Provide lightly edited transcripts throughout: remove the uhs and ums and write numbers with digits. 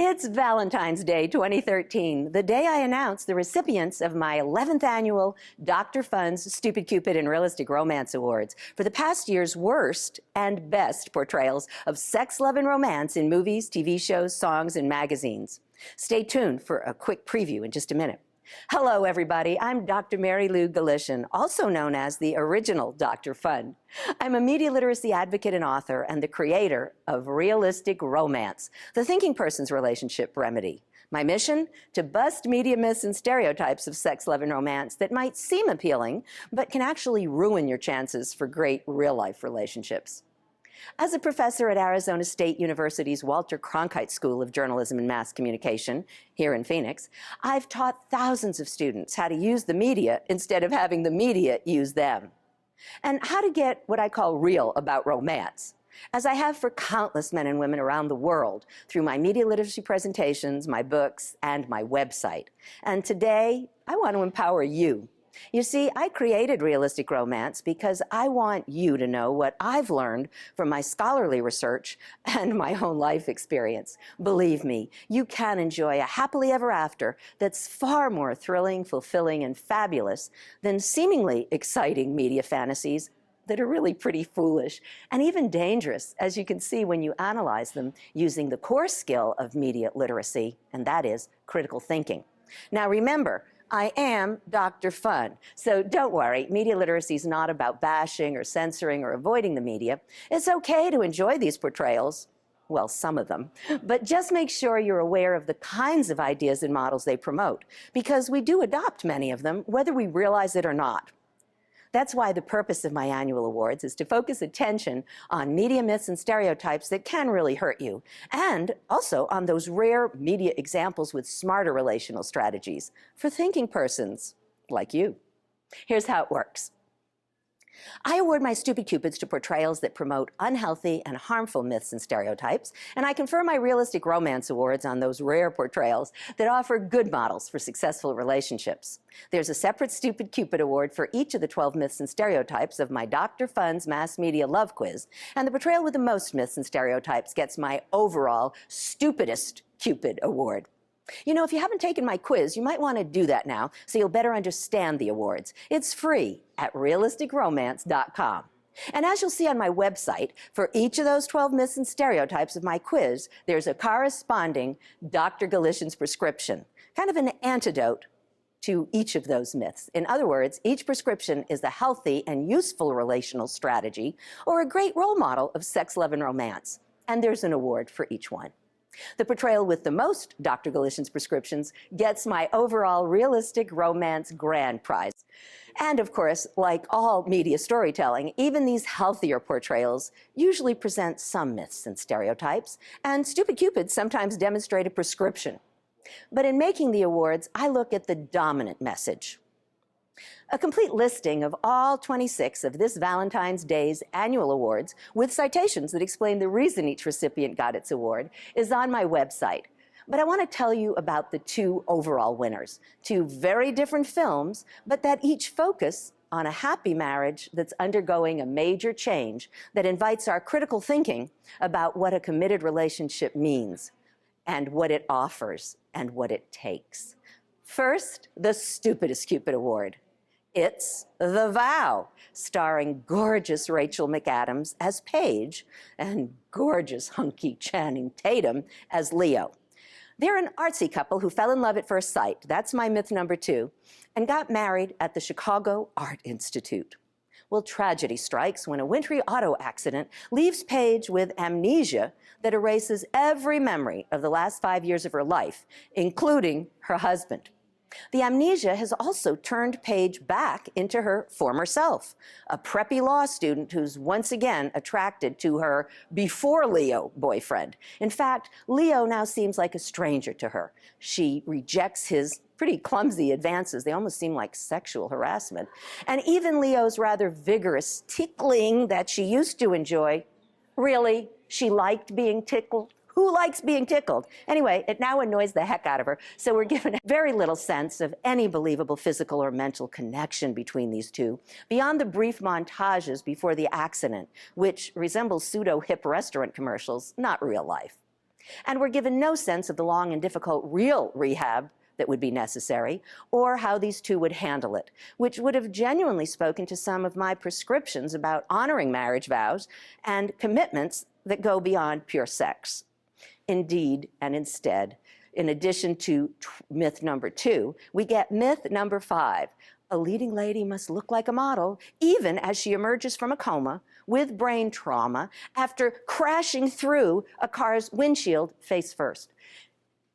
It's Valentine's Day 2013, the day I announced the recipients of my 11th annual Dr. Fun's Stupid Cupid and Realistic Romance Awards for the past year's worst and best portrayals of sex, love, and romance in movies, TV shows, songs, and magazines. Stay tuned for a quick preview in just a minute. Hello, everybody. I'm Dr. Mary Lou Galician, also known as the original Dr. Fun. I'm a media literacy advocate and author and the creator of Realistic Romance, the thinking person's relationship remedy. My mission? To bust media myths and stereotypes of sex, love, and romance that might seem appealing, but can actually ruin your chances for great real-life relationships. As a professor at Arizona State University's Walter Cronkite School of Journalism and Mass Communication here in Phoenix, I've taught thousands of students how to use the media instead of having the media use them, and how to get what I call real about romance, as I have for countless men and women around the world through my media literacy presentations, my books, and my website. And today, I want to empower you. You see, I created Realistic Romance because I want you to know what I've learned from my scholarly research and my own life experience. Believe me, you can enjoy a happily ever after that's far more thrilling, fulfilling, and fabulous than seemingly exciting media fantasies that are really pretty foolish and even dangerous, as you can see when you analyze them using the core skill of media literacy, and that is critical thinking. Now remember, I am Dr. Fun, so don't worry, media literacy is not about bashing or censoring or avoiding the media. It's okay to enjoy these portrayals, well, some of them, but just make sure you're aware of the kinds of ideas and models they promote, because we do adopt many of them, whether we realize it or not. That's why the purpose of my annual awards is to focus attention on media myths and stereotypes that can really hurt you, and also on those rare media examples with smarter relational strategies for thinking persons like you. Here's how it works. I award my Stupid Cupids to portrayals that promote unhealthy and harmful myths and stereotypes, and I confer my Realistic Romance Awards on those rare portrayals that offer good models for successful relationships. There's a separate Stupid Cupid Award for each of the 12 myths and stereotypes of my Dr. Fun's Mass Media Love Quiz, and the portrayal with the most myths and stereotypes gets my overall Stupidest Cupid Award. You know, if you haven't taken my quiz, you might want to do that now so you'll better understand the awards. It's free at realisticromance.com. And as you'll see on my website, for each of those 12 myths and stereotypes of my quiz, there's a corresponding Dr. Galician's prescription, kind of an antidote to each of those myths. In other words, each prescription is a healthy and useful relational strategy or a great role model of sex, love, and romance. And there's an award for each one. The portrayal with the most Dr. Galician's prescriptions gets my overall Realistic Romance Grand Prize. And of course, like all media storytelling, even these healthier portrayals usually present some myths and stereotypes, and Stupid Cupids sometimes demonstrate a prescription. But in making the awards, I look at the dominant message. A complete listing of all 26 of this Valentine's Day's annual awards, with citations that explain the reason each recipient got its award, is on my website. But I want to tell you about the two overall winners, two very different films, but that each focus on a happy marriage that's undergoing a major change that invites our critical thinking about what a committed relationship means, and what it offers, and what it takes. First, the Stupidest Cupid Award. It's The Vow, starring gorgeous Rachel McAdams as Paige and gorgeous hunky Channing Tatum as Leo. They're an artsy couple who fell in love at first sight, that's my myth number 2, and got married at the Chicago Art Institute. Well, tragedy strikes when a wintry auto accident leaves Paige with amnesia that erases every memory of the last 5 years of her life, including her husband. The amnesia has also turned Paige back into her former self, a preppy law student who's once again attracted to her before Leo boyfriend. In fact, Leo now seems like a stranger to her. She rejects his pretty clumsy advances. They almost seem like sexual harassment. And even Leo's rather vigorous tickling that she used to enjoy, really, she liked being tickled? Who likes being tickled? Anyway, it now annoys the heck out of her, so we're given very little sense of any believable physical or mental connection between these two, beyond the brief montages before the accident, which resemble pseudo-hip restaurant commercials, not real life. And we're given no sense of the long and difficult real rehab that would be necessary, or how these two would handle it, which would have genuinely spoken to some of my prescriptions about honoring marriage vows and commitments that go beyond pure sex. Indeed, and instead, in addition to myth number 2, we get myth number 5. A leading lady must look like a model, even as she emerges from a coma with brain trauma after crashing through a car's windshield face first.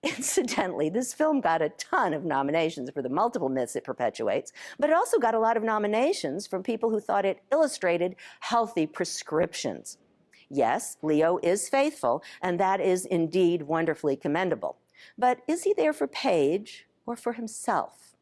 Incidentally, this film got a ton of nominations for the multiple myths it perpetuates, but it also got a lot of nominations from people who thought it illustrated healthy prescriptions. Yes, Leo is faithful, and that is indeed wonderfully commendable. But is he there for Paige or for himself?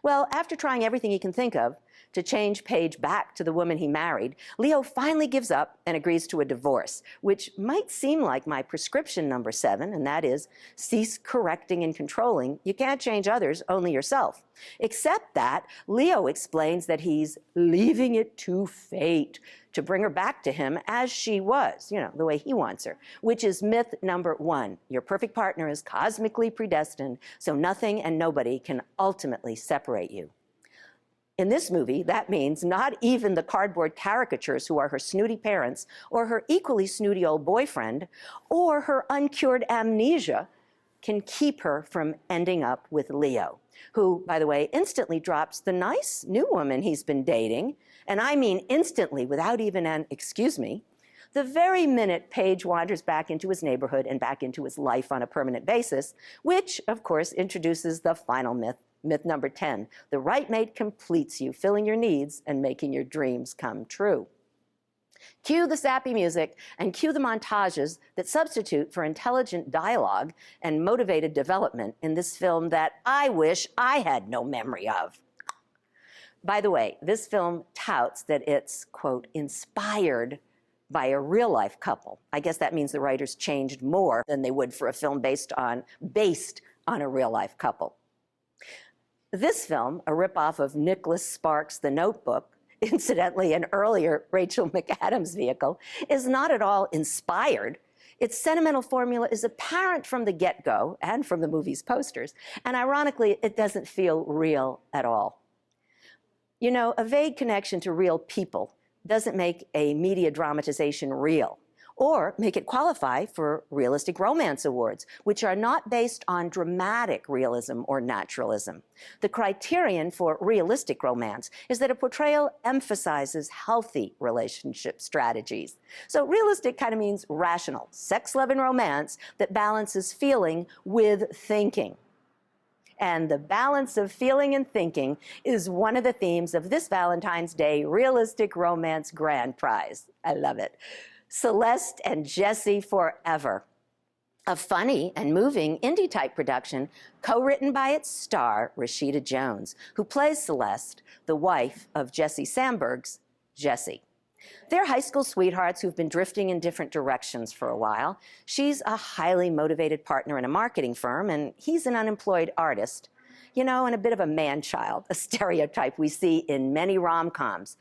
Well, after trying everything he can think of to change Paige back to the woman he married, Leo finally gives up and agrees to a divorce, which might seem like my prescription number 7, and that is, cease correcting and controlling. You can't change others, only yourself. Except that Leo explains that he's leaving it to fate to bring her back to him as she was, the way he wants her, which is myth number 1. Your perfect partner is cosmically predestined, so nothing and nobody can ultimately separate you. In this movie, that means not even the cardboard caricatures who are her snooty parents, or her equally snooty old boyfriend, or her uncured amnesia can keep her from ending up with Leo, who, by the way, instantly drops the nice new woman he's been dating, and I mean instantly, without even an "excuse me," the very minute Paige wanders back into his neighborhood and back into his life on a permanent basis, which, of course, introduces the final myth. Myth number 10, the right mate completes you, filling your needs and making your dreams come true. Cue the sappy music and cue the montages that substitute for intelligent dialogue and motivated development in this film that I wish I had no memory of. By the way, this film touts that it's, quote, inspired by a real-life couple. I guess that means the writers changed more than they would for a film based on a real-life couple. This film, a ripoff of Nicholas Sparks' The Notebook, incidentally an earlier Rachel McAdams vehicle, is not at all inspired. Its sentimental formula is apparent from the get-go and from the movie's posters, and ironically, it doesn't feel real at all. A vague connection to real people doesn't make a media dramatization real, or make it qualify for realistic romance awards, which are not based on dramatic realism or naturalism. The criterion for realistic romance is that a portrayal emphasizes healthy relationship strategies. So realistic kind of means rational, sex-loving romance that balances feeling with thinking. And the balance of feeling and thinking is one of the themes of this Valentine's Day Realistic Romance Grand Prize. I love it. Celeste and Jesse Forever, a funny and moving indie-type production co-written by its star, Rashida Jones, who plays Celeste, the wife of Jesse Sandberg's Jesse. They're high school sweethearts who've been drifting in different directions for a while. She's a highly motivated partner in a marketing firm, and he's an unemployed artist. And a bit of a man-child, a stereotype we see in many rom-coms.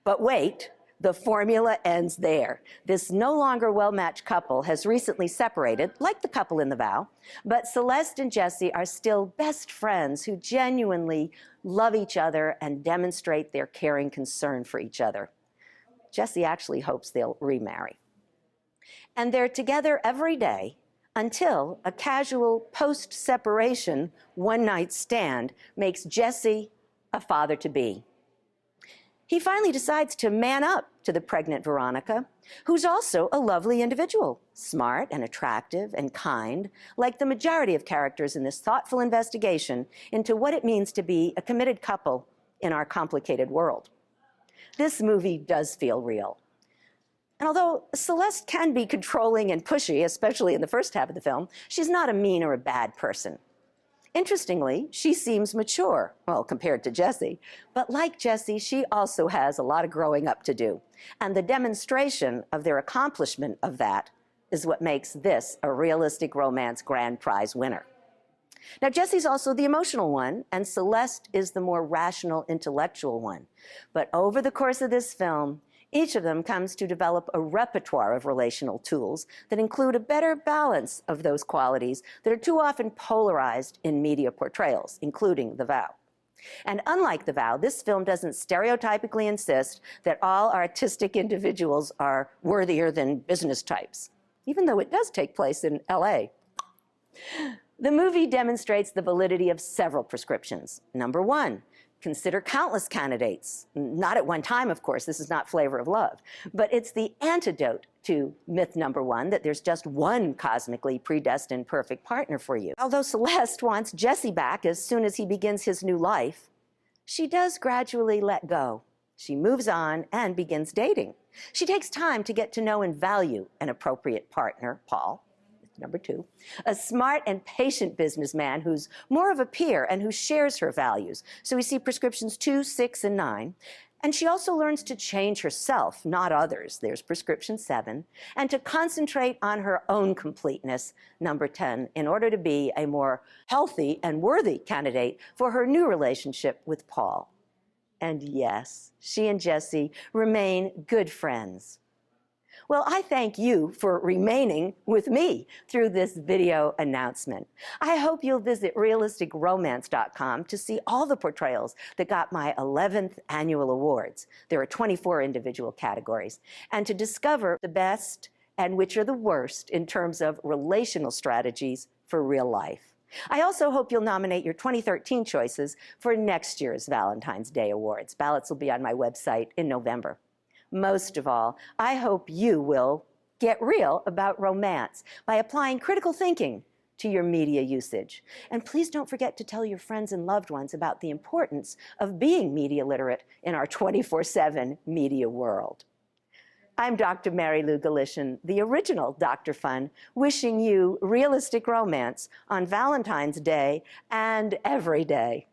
But wait. The formula ends there. This no longer well-matched couple has recently separated, like the couple in The Vow, but Celeste and Jesse are still best friends who genuinely love each other and demonstrate their caring concern for each other. Jesse actually hopes they'll remarry. And they're together every day until a casual post-separation one-night stand makes Jesse a father-to-be. He finally decides to man up to the pregnant Veronica, who's also a lovely individual, smart and attractive and kind, like the majority of characters in this thoughtful investigation into what it means to be a committed couple in our complicated world. This movie does feel real. And although Celeste can be controlling and pushy, especially in the first half of the film, she's not a mean or a bad person. Interestingly, she seems mature, well, compared to Jesse. But like Jesse, she also has a lot of growing up to do. And the demonstration of their accomplishment of that is what makes this a Realistic Romance Grand Prize winner. Now, Jesse's also the emotional one, and Celeste is the more rational, intellectual one. But over the course of this film, Each of them comes to develop a repertoire of relational tools that include a better balance of those qualities that are too often polarized in media portrayals, including The Vow. And unlike The Vow, this film doesn't stereotypically insist that all artistic individuals are worthier than business types, even though it does take place in LA. The movie demonstrates the validity of several prescriptions. Number one, consider countless candidates. Not at one time, of course, this is not Flavor of Love, but it's the antidote to myth number one that there's just one cosmically predestined perfect partner for you. Although Celeste wants Jesse back as soon as he begins his new life, she does gradually let go. She moves on and begins dating. She takes time to get to know and value an appropriate partner, Paul. Number two, a smart and patient businessman who's more of a peer and who shares her values. So we see prescriptions 2, 6, and 9. And she also learns to change herself, not others. There's prescription 7. And to concentrate on her own completeness, number 10, in order to be a more healthy and worthy candidate for her new relationship with Paul. And yes, she and Jesse remain good friends. Well, I thank you for remaining with me through this video announcement. I hope you'll visit realisticromance.com to see all the portrayals that got my 11th annual awards. There are 24 individual categories. And to discover the best and which are the worst in terms of relational strategies for real life. I also hope you'll nominate your 2013 choices for next year's Valentine's Day Awards. Ballots will be on my website in November. Most of all, I hope you will get real about romance by applying critical thinking to your media usage. And please don't forget to tell your friends and loved ones about the importance of being media literate in our 24/7 media world. I'm Dr. Mary Lou Galician, the original Dr. Fun, wishing you realistic romance on Valentine's Day and every day.